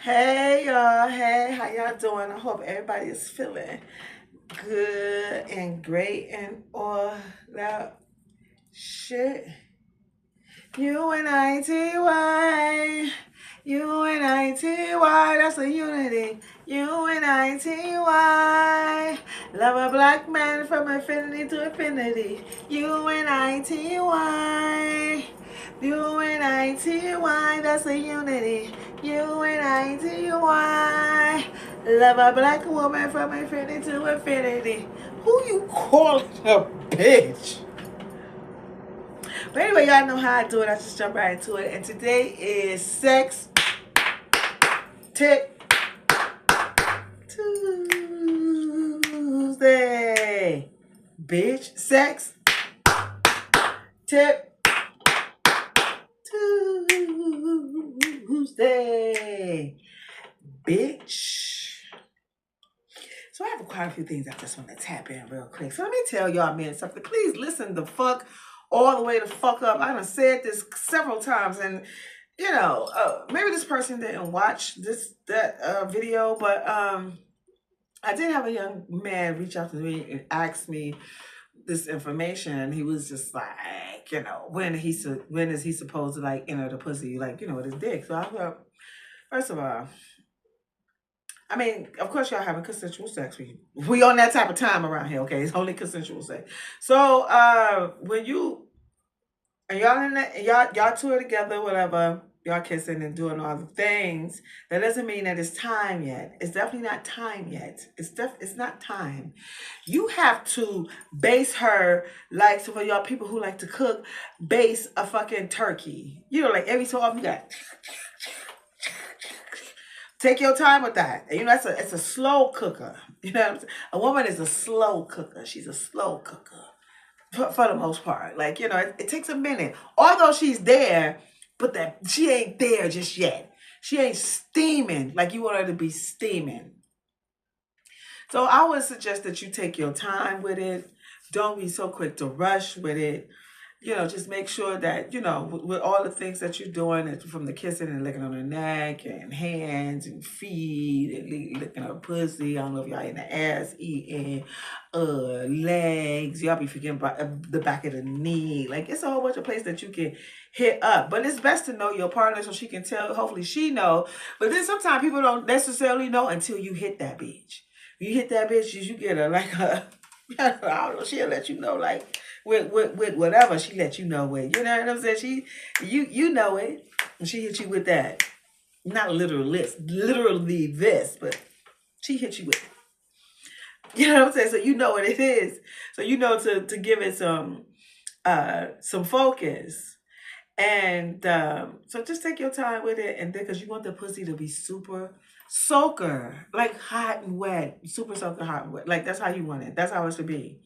Hey y'all, hey, how y'all doing? I hope everybody is feeling good and great and all that shit. UNITY, UNITY, that's a unity. UNITY, love a black man from infinity to infinity. UNITY, UNITY, that's a unity. UNITY, love a black woman from infinity to infinity. Who you calling a bitch? But anyway, y'all know how I do it. I just jump right into it. And today is Sex Tip Tuesday. Bitch, Sex Tip Tuesday. Bitch. So I have quite a few things I just want to tap in real quick. So let me tell y'all, man, something. Please listen the fuck all the way the fuck up. I done said this several times, and you know, maybe this person didn't watch that video, but I did have a young man reach out to me and ask me this information. He was just like, you know, when is he supposed to like enter the pussy, like, you know, with his dick? So I thought, first of all, I mean, of course, y'all having consensual sex. We on that type of time around here, okay? It's only consensual sex. So when you and y'all in that, y'all two are together, whatever, y'all kissing and doing all the things, that doesn't mean that it's time yet. It's definitely not time yet. It's not time. You have to base her, like, so for y'all people who like to cook, base a fucking turkey. You know, like every so often you got take your time with that. You know, it's a slow cooker. You know what I'm saying? A woman is a slow cooker. She's a slow cooker for the most part. Like, you know, it takes a minute. Although she's there, but that she ain't there just yet. She ain't steaming like you want her to be steaming. So I would suggest that you take your time with it. Don't be so quick to rush with it. You know, just make sure that, you know, with all the things that you're doing, from the kissing and licking on her neck and hands and feet and licking her pussy. I don't know if y'all in the ass eating, legs. Y'all be forgetting about the back of the knee. Like, it's a whole bunch of places that you can hit up. But it's best to know your partner so she can tell. Hopefully she know. But then sometimes people don't necessarily know until you hit that bitch. When you hit that bitch, you get her like a, I don't know, she'll let you know, like, with whatever she let you know with. You know what I'm saying? You know it. And she hit you with that. Not literally this, but she hit you with it. You know what I'm saying? So you know what it is. So you know to give it some focus. And so just take your time with it, and then because you want the pussy to be super soaker, like hot and wet, super soaker, hot and wet. Like that's how you want it. That's how it should be.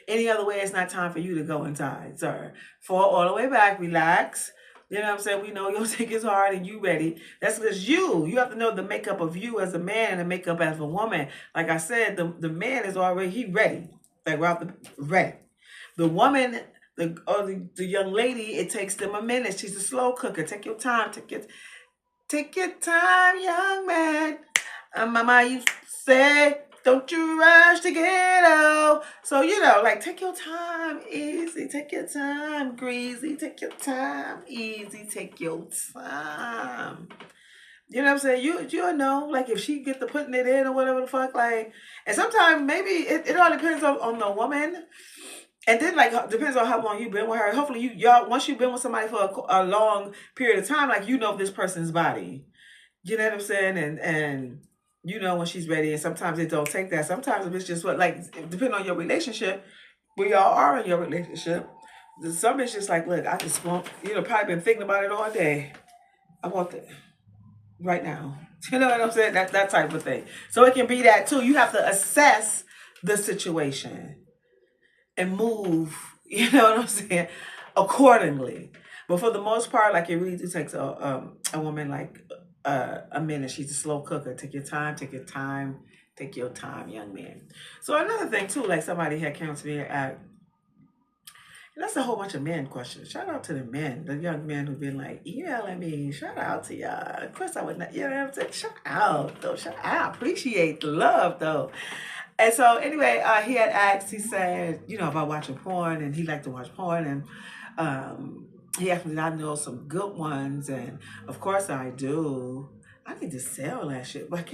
Any other way, it's not time for you to go inside, sir. Fall all the way back, relax. You know what I'm saying? We know your dick is hard and you ready. That's because you have to know the makeup of you as a man and the makeup as a woman. Like I said, the man is already, he ready. Like we're out the ready. The woman, the young lady, it takes them a minute. She's a slow cooker. Take your time. Take your time, young man. Mama used to say, don't you rush to get out. So, you know, like, take your time, easy. Take your time, greasy. Take your time, easy. Take your time. You know what I'm saying? You know, like, if she get to putting it in or whatever the fuck, like, and sometimes maybe it all depends on the woman. And then, like, depends on how long you've been with her. Hopefully, y'all, once you've been with somebody for a long period of time, like, you know this person's body. You know what I'm saying? And you know when she's ready. And sometimes it don't take that. Sometimes it's just what, like, depending on your relationship, where y'all are in your relationship, some bitch just like, look, I just want, you know, probably been thinking about it all day. I want it right now. You know what I'm saying? That type of thing. So it can be that too. You have to assess the situation and move, you know what I'm saying, accordingly. But for the most part, like, it really takes a woman like a minute. She's a slow cooker. Take your time, young man. So another thing too, like somebody had come to me and That's a whole bunch of men questions. Shout out to the men, the young men who've been like emailing me. Shout out to y'all. Of course, I would not. You know what I'm saying? Shout out though. Shout out. Appreciate the love though. And so anyway, he had asked. He said, about watching porn, and he liked to watch porn, and he asked me did I know some good ones, and of course I do. I need to sell that shit. But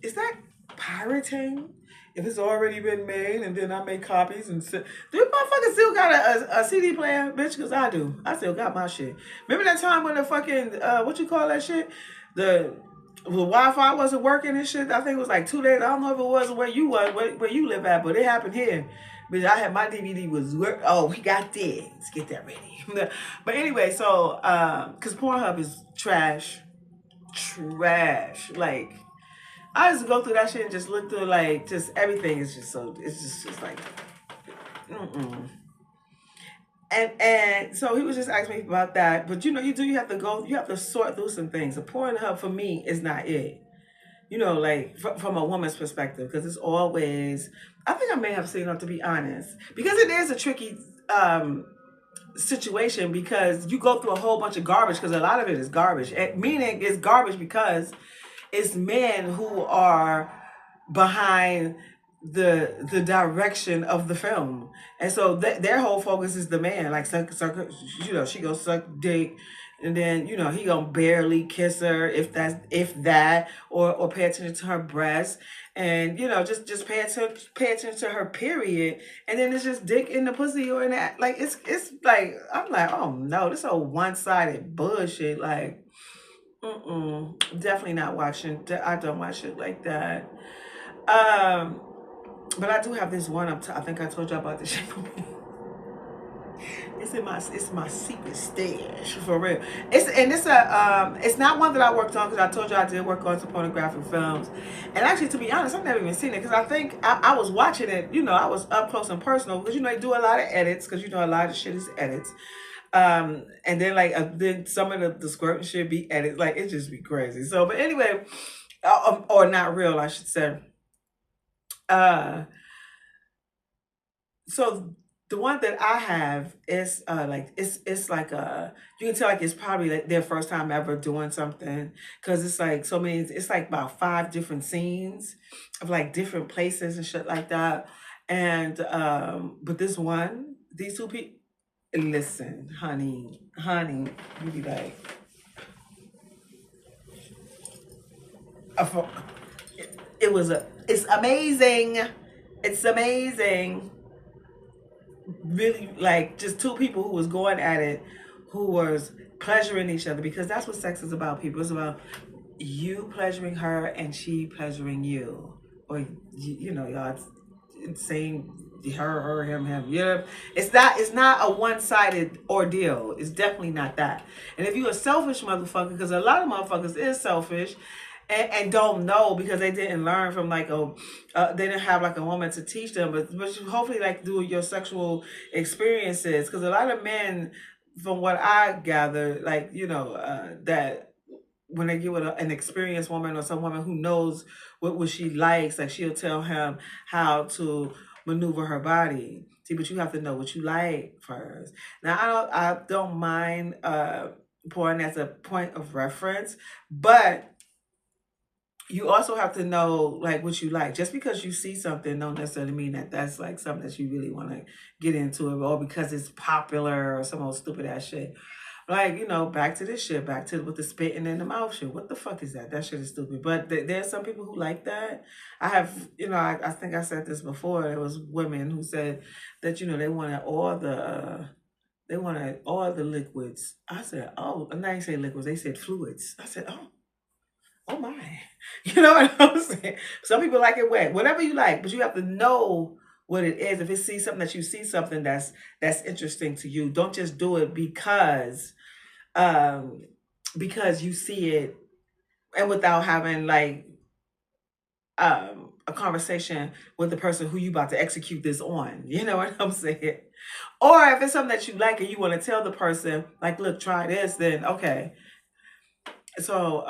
is that pirating? If it's already been made and then I make copies and do you motherfuckers still got a CD player, bitch? Because I do. I still got my shit. Remember that time when the fucking, what you call that shit? The Wi-Fi wasn't working and shit? I think it was like 2 days. I don't know if it was where you was, where you live at, but it happened here. But I had my DVD was, we got this. Let's get that ready. But anyway, so, because Pornhub is trash. Trash. Like, I just go through that shit and just look through like just everything is just so it's just like and so he was just asking me about that. But you have to sort through some things. The Pornhub for me is not it. Like from a woman's perspective, because it's always I think I may have seen enough to be honest. Because it is a tricky situation because you go through a whole bunch of garbage because a lot of it is garbage. Meaning it's garbage because it's men who are behind the direction of the film, and so their whole focus is the man. Like suck, she goes suck dick, and then he gonna barely kiss her if that, or pay attention to her breasts, and just pay attention to her period, and then it's just dick in the pussy or in that. Like it's like I'm like, oh no, this is a one-sided bullshit. Like. Definitely not watching. I don't watch it like that. But I do have this one. I think I told you about this shit. It's my secret stash for real. It's not one that I worked on because I told you I did work on some pornographic films. And actually, to be honest, I've never even seen it because I think I was watching it. I was up close and personal because they do a lot of edits because a lot of shit is edits. And then then some of the squirting shit be edited, like it just be crazy. So, but anyway, or not real, I should say. So the one that I have is it's like you can tell like it's probably like their first time ever doing something because it's like so many. It's like about 5 different scenes of like different places and shit like that. And but these 2 people. Listen, honey, you be like, it's amazing. It's amazing. Really, like, just 2 people who was going at it, who was pleasuring each other, because that's what sex is about, people. It's about you pleasuring her and she pleasuring you. Or, y'all saying her, him. It's not a one-sided ordeal. It's definitely not that. And if you a selfish motherfucker, because a lot of motherfuckers is selfish and don't know because they didn't learn from they didn't have like a woman to teach them, but hopefully like through your sexual experiences, because a lot of men, from what I gather, like that when they get with an experienced woman or some woman who knows what she likes, like she'll tell him how to maneuver her body. See, but you have to know what you like first. Now, I don't mind porn as a point of reference, but you also have to know like what you like. Just because you see something don't necessarily mean that that's like something that you really want to get into it, or because it's popular or some old stupid ass shit. Like, back to this shit, back to with the spitting in the mouth shit. What the fuck is that? That shit is stupid. But there's some people who like that. I have, I think I said this before. There was women who said that, they wanted all the liquids. I said, oh, and they didn't say liquids. They said fluids. I said, oh my. You know what I'm saying? Some people like it wet. Whatever you like, but you have to know what it is. If you see something that's interesting to you, don't just do it because you see it and without having like a conversation with the person who you about to execute this on. You know what I'm saying? Or if it's something that you like and you want to tell the person, like, look, try this, then okay. So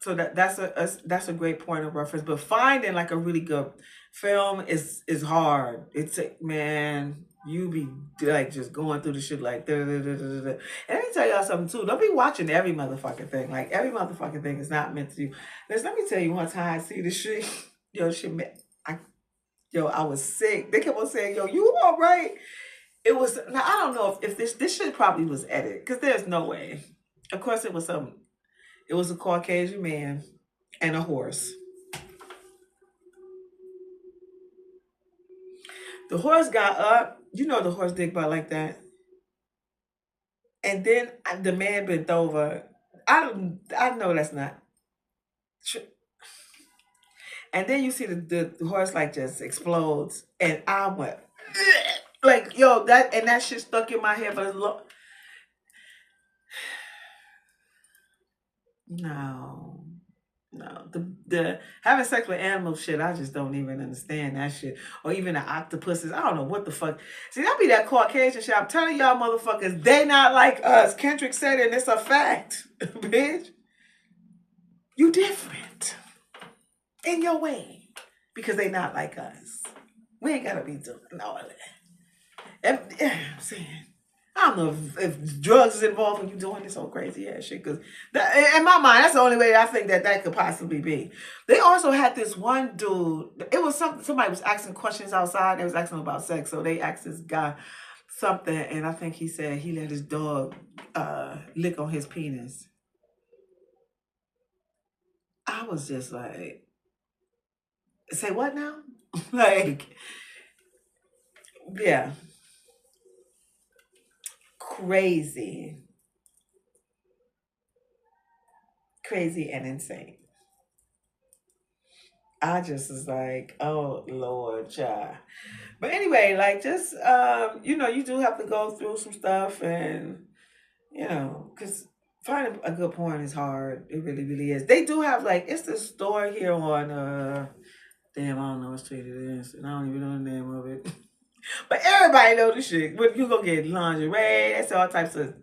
that's a great point of reference. But finding like a really good film is hard. It's man, You be like just going through the shit like da, da, da, da, da. And let me tell y'all something too. Don't be watching every motherfucking thing. Like every motherfucking thing is not meant to you. Let me tell you one time I see the shit. Yo, I I was sick. They kept on saying, yo, you all right? It was now I don't know if this shit probably was edited, because there's no way. Of course it was a Caucasian man and a horse. The horse got up. You know the horse dick butt like that. And then the man bent over. I know that's not true. And then you see the horse like just explodes, and I went like yo that shit stuck in my head for as long. No, no, the having sex with animals shit, I just don't even understand that shit. Or even the octopuses, I don't know what the fuck. See, that be that Caucasian shit. I'm telling y'all motherfuckers, they not like us. Kendrick said it, and it's a fact, bitch. You different in your way because they not like us. We ain't gotta be doing all of that. I'm saying, I don't know if drugs is involved when you doing this whole crazy ass shit. Because in my mind, that's the only way I think that could possibly be. They also had this one dude. It was somebody was asking questions outside. They was asking about sex, so they asked this guy something, and I think he said he let his dog lick on his penis. I was just like, say what now? Like, yeah, crazy, crazy and insane. I just was like, oh Lord, child. But anyway, like just you do have to go through some stuff, and because finding a good porn is hard. It really, really is. They do have like it's the store here on damn, I don't know what street it is, and I don't even know the name of it. But everybody know the shit. But you go get lingerie, that's all types of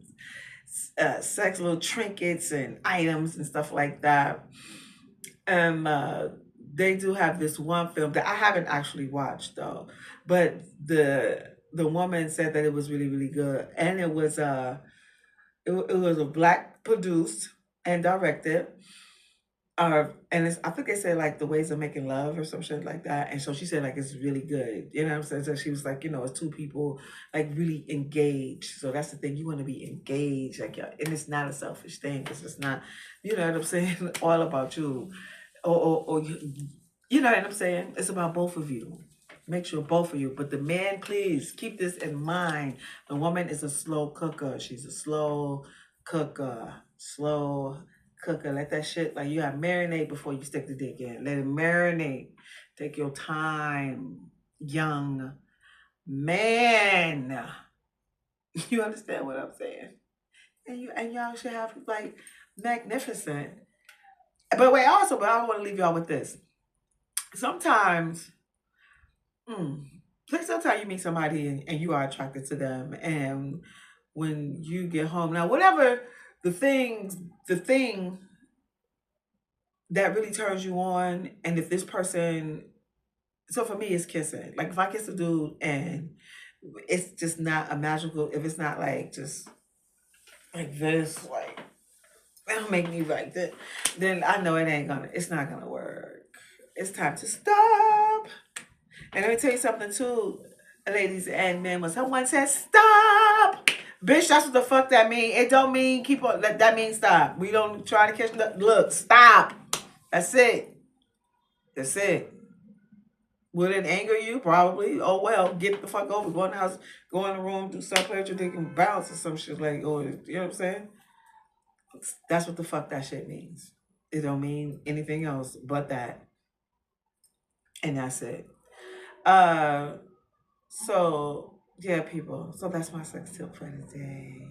sex little trinkets and items and stuff like that. And they do have this one film that I haven't actually watched though, but the woman said that it was really, really good, and it was it was a black produced and directed. And I think they said like the ways of making love or some shit like that. And so she said like it's really good. You know what I'm saying? So she was like, it's two people like really engaged. So that's the thing. You want to be engaged, like and it's not a selfish thing, because it's not, you know what I'm saying, all about you. Or you know what I'm saying? It's about both of you. Make sure both of you. But the man, please keep this in mind. The woman is a slow cooker. She's a slow cooker. Slow cooker. Let that shit, like, you gotta marinate before you stick the dick in. Let it marinate. Take your time, young man. You understand what I'm saying? And y'all should have like magnificent. But wait, also, but I want to leave y'all with this. Sometimes, like sometimes you meet somebody and you are attracted to them, and when you get home, now whatever the thing that really turns you on, and if this person, so for me it's kissing. Like if I kiss a dude and it's just not a magical, if it's not like just like this, like that'll make me like that, then I know it's not gonna work. It's time to stop. And let me tell you something too, ladies and men. When someone says stop, bitch, that's what the fuck that mean. It don't mean keep on. That means stop. We don't try to catch the look. Stop. That's it. That's it. Will it anger you? Probably. Oh well, get the fuck over. Go in the house. Go in the room. Do something that you can bounce or some shit like. Or you know what I'm saying? That's what the fuck that shit means. It don't mean anything else but that. And that's it. So yeah, people. So that's my sex tip for today.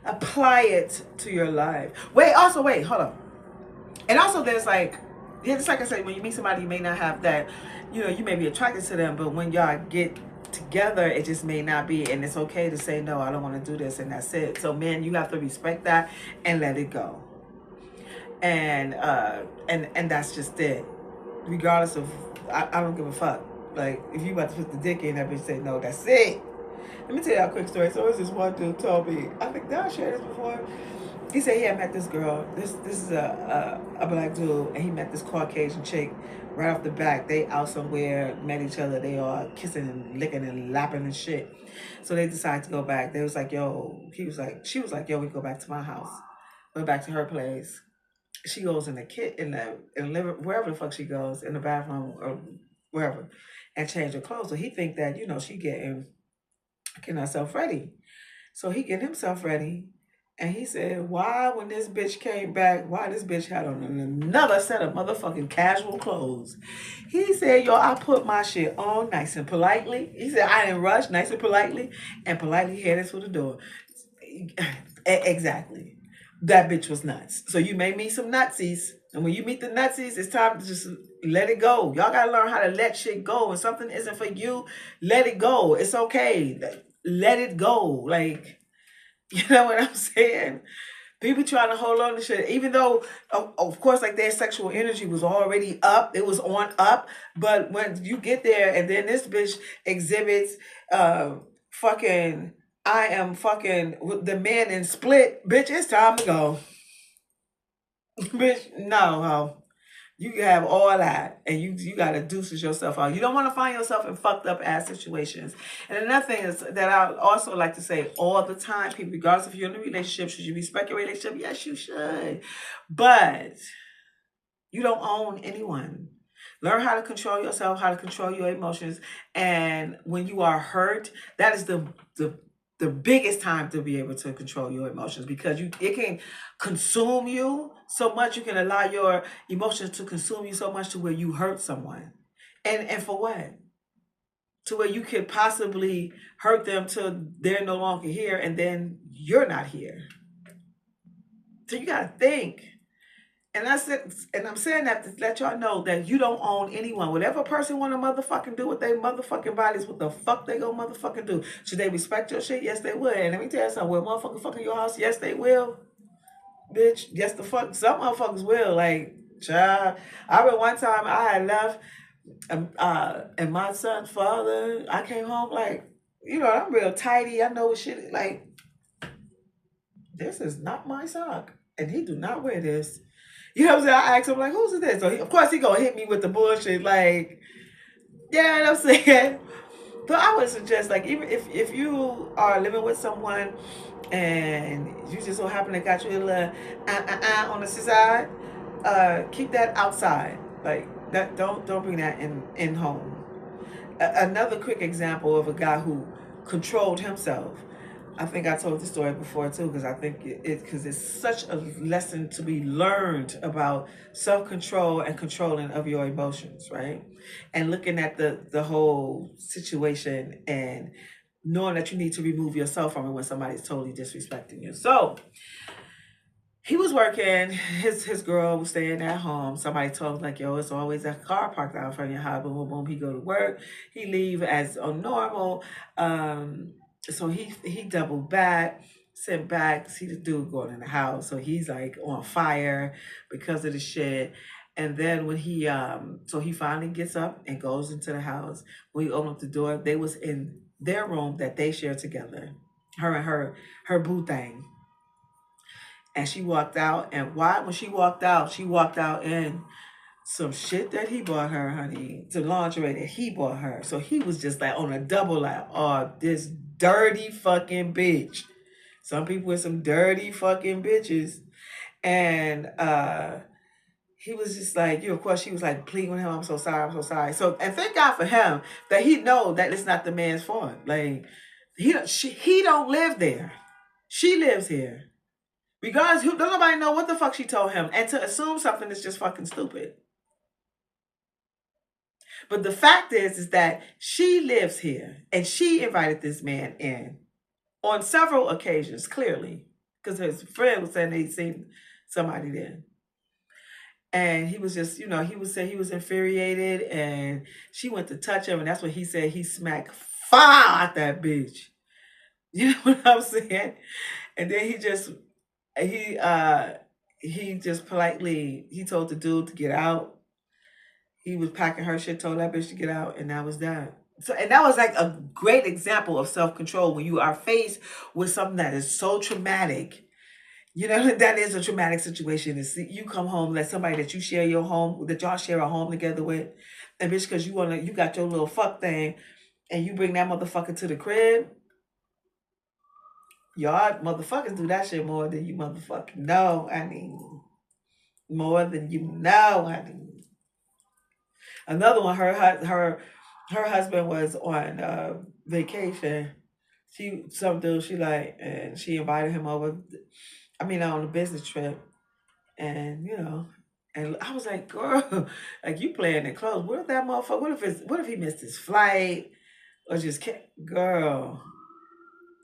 Apply it to your life. Wait, hold on. And also there's like, yeah, just like I said, when you meet somebody, you may not have that, you may be attracted to them, but when y'all get together, it just may not be, and it's okay to say, no, I don't want to do this, and that's it. So man, you have to respect that and let it go. And that's just it. Regardless of, I don't give a fuck. Like, if you about to put the dick in, that bitch say, no, that's it. Let me tell you a quick story. So, there's this one dude told me, I think, did I share this before? He said he had met this girl. This is a black dude, and he met this Caucasian chick right off the back. They out somewhere, met each other. They all kissing and licking and lapping and shit. So they decided to go back. They was like, yo, she was like, yo, we go back to my house. Went back to her place. She goes in the living, wherever the fuck she goes, in the bathroom or wherever, and change her clothes. So he think that, she getting herself ready. So he getting himself ready. And he said, why, when this bitch came back, why this bitch had on another set of motherfucking casual clothes? He said, yo, I put my shit on nice and politely. He said, I didn't rush, nice and politely headed to the door. Exactly. That bitch was nuts. So you may meet some nutsies. And when you meet the nutsies, it's time to just let it go. Y'all got to learn how to let shit go. When something isn't for you, let it go. It's okay. Let it go. Like, you know what I'm saying? People trying to hold on to shit, even though, of course, like their sexual energy was already up. It was on up. But when you get there and then this bitch exhibits fucking, I am fucking with the man in Split, bitch, it's time to go. Bitch, no, ho. You can have all that, and you got to deuces yourself out. You don't want to find yourself in fucked up ass situations. And another thing is that I also like to say all the time, people, regardless if you're in a relationship, should you respect your relationship? Yes, you should. But you don't own anyone. Learn how to control yourself, how to control your emotions. And when you are hurt, that is the biggest time to be able to control your emotions, because it can consume you so much. You can allow your emotions to consume you so much to where you hurt someone. And for what? To where you could possibly hurt them till they're no longer here and then you're not here. So you gotta think. And I'm saying that to let y'all know that you don't own anyone. Whatever person want to motherfucking do with their motherfucking bodies, what the fuck they gonna motherfucking do? Should they respect your shit? Yes, they would. And let me tell you something. Will motherfucking fucking your house? Yes, they will. Bitch, yes the fuck. Some motherfuckers will. Like, child. I remember one time I had left, and my son's father, I came home like, I'm real tidy. I know what shit, like, this is not my sock. And he do not wear this. You know what I'm saying? I asked him, like, who's this? So, of course, he gonna hit me with the bullshit, like, yeah, you know what I'm saying? So I would suggest, like, even if you are living with someone and you just so happen to got you a little on the side, keep that outside. Like, that don't bring that in home. Another quick example of a guy who controlled himself. I think I told the story before too, because I think it's such a lesson to be learned about self-control and controlling of your emotions, right? And looking at the whole situation and knowing that you need to remove yourself from it when somebody's totally disrespecting you. So he was working, his girl was staying at home. Somebody told him, like, yo, it's always a car parked out in front of your house. Boom, boom, boom. He go to work, he leave as normal. So he doubled back, sent back, see the dude going in the house. So he's like on fire because of the shit. And then when so he finally gets up and goes into the house. When he opened up the door, they was in their room that they share together, her and her boo thing. And she walked out, and when she walked out in some shit that he bought her, honey, to lingerie that he bought her. So he was just like on a double, like, oh, this dirty fucking bitch. Some people with some dirty fucking bitches. And he was just like, of course, she was like pleading with him, I'm so sorry, I'm so sorry. So, and thank God for him that he know that it's not the man's fault. Like, he don't live there. She lives here. Regardless, don't nobody know what the fuck she told him. And to assume something is just fucking stupid. But the fact is that she lives here and she invited this man in on several occasions, clearly, because his friend was saying he'd seen somebody there. And he was just, he would say he was infuriated, and she went to touch him, and that's what he said. He smacked fire at that bitch. You know what I'm saying? And then he just politely, he told the dude to get out. He was packing her shit, told that bitch to get out, and that was that. So, and that was like a great example of self-control when you are faced with something that is so traumatic. You know, that is a traumatic situation. Is you come home, let somebody that you share your home, that y'all share a home together with, and bitch, because you got your little fuck thing, and you bring that motherfucker to the crib. Y'all motherfuckers do that shit more than you motherfucking know. I mean, more than you know. I mean, another one. Her husband was on vacation. Some dude she like, and she invited him over. I mean, on a business trip, and and I was like, girl, like you playing it close. What if that motherfucker? What if he missed his flight or just girl?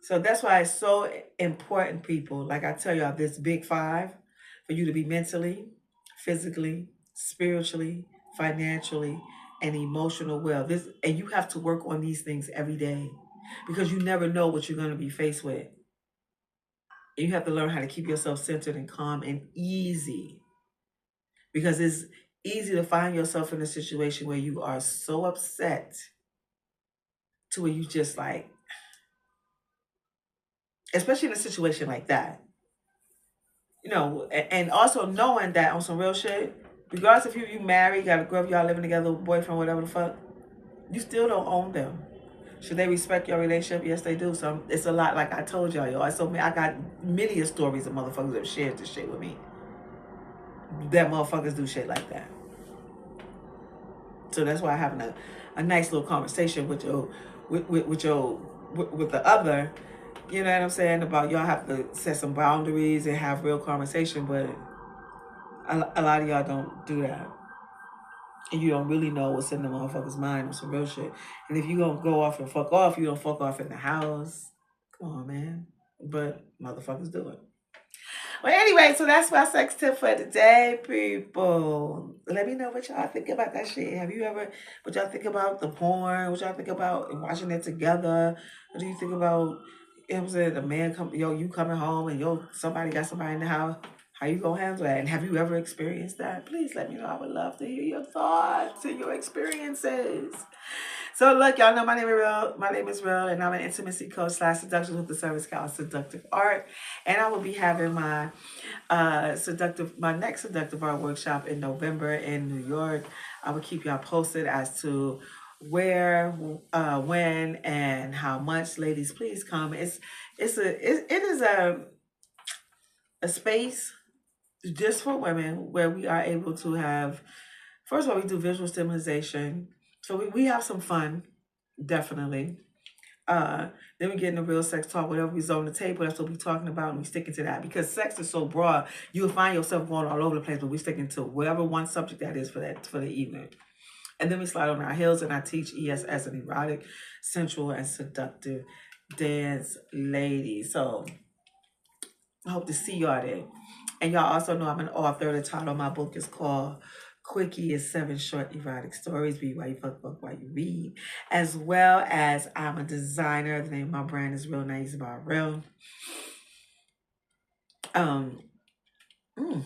So that's why it's so important, people. Like I tell y'all, this big five for you to be mentally, physically, spiritually, financially, and emotional well. And you have to work on these things every day because you never know what you're going to be faced with. And you have to learn how to keep yourself centered and calm and easy because it's easy to find yourself in a situation where you are so upset to where you just like, especially in a situation like that. And also knowing that on some real shit, regardless if you married, got a girl, y'all living together, boyfriend, whatever the fuck, you still don't own them. Should they respect your relationship? Yes, they do. So it's a lot, like I told y'all, I got many of stories of motherfuckers that have shared this shit with me. That motherfuckers do shit like that. So that's why having a nice little conversation with the other, you know what I'm saying, about y'all have to set some boundaries and have real conversation, but a lot of y'all don't do that. And you don't really know what's in the motherfucker's mind or some real shit. And if you gonna go off and fuck off, you don't fuck off in the house. Come on, man. But motherfuckers do it. Well, anyway, so that's my sex tip for today, people. Let me know what y'all think about that shit. What y'all think about the porn? What y'all think about watching it together? What do you think about, I'm saying, the man you coming home and somebody got somebody in the house? How you gonna handle that? And have you ever experienced that? Please let me know. I would love to hear your thoughts and your experiences. So look, y'all know my name is Real, and I'm an intimacy coach / seduction with the service called Seductive Art. And I will be having my next seductive art workshop in November in New York. I will keep y'all posted as to where, when, and how much. Ladies, please come. It is a space just for women where we are able to have, first of all, we do visual stimulation. So we have some fun, definitely. Then we get into real sex talk, whatever we's on the table, that's what we're talking about, and we sticking to that. Because sex is so broad, you'll find yourself going all over the place, but we're sticking to whatever one subject that is for the evening. And then we slide on our heels, and I teach ESS, an erotic, sensual, and seductive dance lady. So I hope to see y'all there. And y'all also know I'm an author. The title of my book is called Quickie is 7 Short Erotic Stories. Read while you fuck while you read. As well as I'm a designer. The name of my brand is Real Nice by Real. Mm, mm,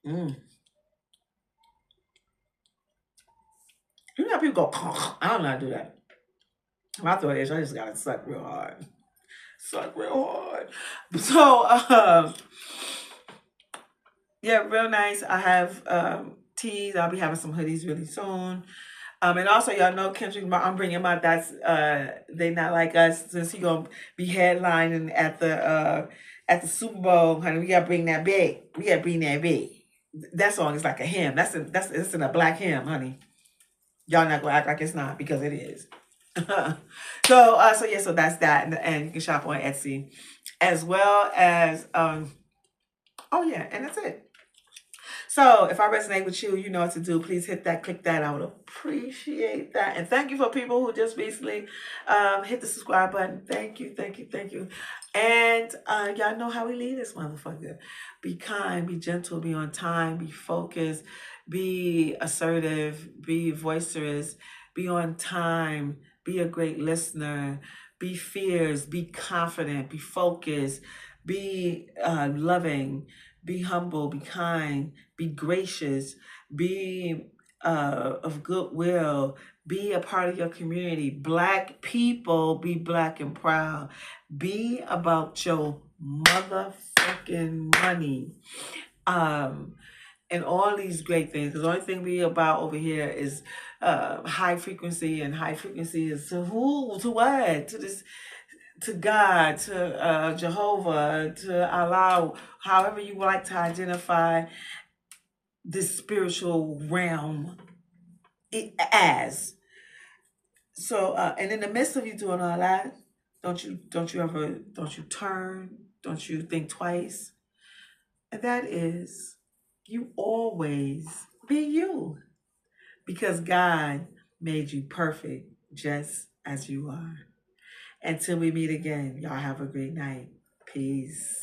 mm. You know how people go, I don't know how to do that. My throat is, I just gotta suck real hard. Suck real hard. So, yeah, real nice. I have tees. I'll be having some hoodies really soon. And also, y'all know Kendrick, I'm bringing my That's They Not Like Us, since he gonna be headlining at the Super Bowl, honey. We gotta bring that big. We gotta bring that big. That song is like a hymn. It's in a black hymn, honey. Y'all not gonna act like it's not, because it is. So that's that, and you can shop on Etsy, as well as and that's it. So if I resonate with you, you know what to do. Please click that. I would appreciate that. And thank you for people who just recently hit the subscribe button. Thank you. And y'all know how we lead this motherfucker. Be kind, be gentle, be on time, be focused, be assertive, be boisterous, be on time, be a great listener, be fierce, be confident, be focused, be loving, Be humble, be kind, be gracious, be of goodwill, be a part of your community. Black people, be black and proud. Be about your motherfucking money. And all these great things. Because the only thing we about over here is high frequency, and high frequency is to who? To what? To this, to God, to Jehovah, to Allah, however you like to identify this spiritual realm as. So, and in the midst of you doing all that, don't you turn, don't you think twice, and that is, you always be you, because God made you perfect just as you are. Until we meet again, y'all have a great night. Peace.